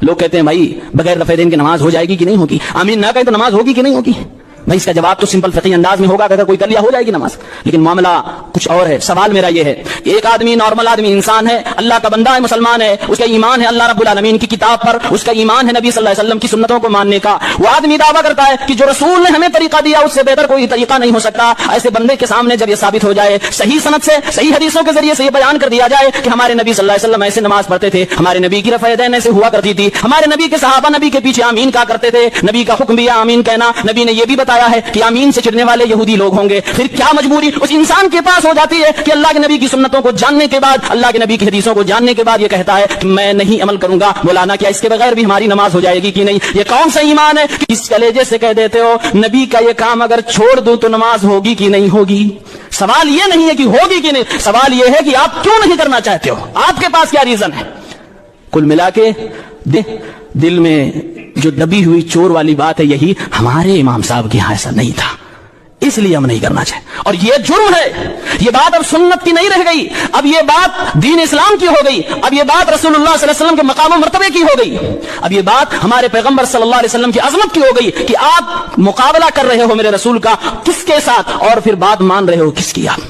لوگ کہتے ہیں بھائی بغیر رفع دین کی نماز ہو جائے گی کہ نہیں ہوگی؟ آمین نہ کہیں تو نماز ہوگی کہ نہیں ہوگی؟ بھائی اس کا جواب تو سمپل فقہی انداز میں ہوگا کہ اگر کوئی کر لیا ہو جائے گی نماز، لیکن معاملہ کچھ اور ہے۔ سوال میرا یہ ہے، ایک آدمی نارمل آدمی انسان ہے، اللہ کا بندہ ہے، مسلمان ہے، اس کا ایمان ہے اللہ رب العالمین کی کتاب پر، اس کا ایمان ہے نبی صلی اللہ علیہ وسلم کی سنتوں کو ماننے کا، وہ آدمی دعویٰ کرتا ہے کہ جو رسول نے ہمیں طریقہ دیا اس سے بہتر کوئی طریقہ نہیں ہو سکتا۔ ایسے بندے کے سامنے جب یہ ثابت ہو جائے، صحیح سند سے صحیح حدیثوں کے ذریعے سے یہ بیان کر دیا جائے کہ ہمارے نبی صلی اللہ علیہ وسلم ایسے نماز پڑھتے تھے، ہمارے نبی کی رفع دین ایسے ہوا کرتی تھی، ہمارے نبی کے صحابہ نبی کے پیچھے آمین کہا کرتے تھے، نبی کا حکم بھی آمین کہنا، نبی نے یہ بھی بتایا ہے کہ آمین سے چڑھنے والے یہودی لوگ ہوں گے، پھر کیا مجبوری اس انسان کے پاس ہو جاتی ہے کہ اللہ کے نبی کی سنتوں کو جاننے کے بعد، اللہ کے نبی کی حدیثوں کو جاننے کے بعد یہ کہتا ہے کہ میں نہیں عمل کروں گا؟ مولانا کیا اس کے بغیر بھی ہماری نماز ہو جائے گی کہ نہیں؟ یہ کون سا ایمان ہے کہ اس کلیجے سے کہہ دیتے ہو نبی کا یہ کام اگر چھوڑ دوں تو نماز ہوگی کہ نہیں ہوگی؟ سوال یہ نہیں ہے کہ ہوگی کہ نہیں، سوال یہ ہے کہ آپ کیوں نہیں کرنا چاہتے ہو، آپ کے پاس کیا ریزن ہے؟ کل ملا کے دل میں جو دبی ہوئی چور والی بات ہے یہی، ہمارے امام صاحب کے یہاں ایسا نہیں تھا اس لیے ہم نہیں کرنا چاہتے، اور یہ جرم ہے۔ یہ بات اب سنت کی نہیں رہ گئی، اب یہ بات دین اسلام کی ہو گئی، اب یہ بات رسول اللہ صلی اللہ علیہ وسلم کے مقام و مرتبے کی ہو گئی، اب یہ بات ہمارے پیغمبر صلی اللہ علیہ وسلم کی عظمت کی ہو گئی کہ آپ مقابلہ کر رہے ہو میرے رسول کا کس کے ساتھ، اور پھر بات مان رہے ہو کس کی آپ؟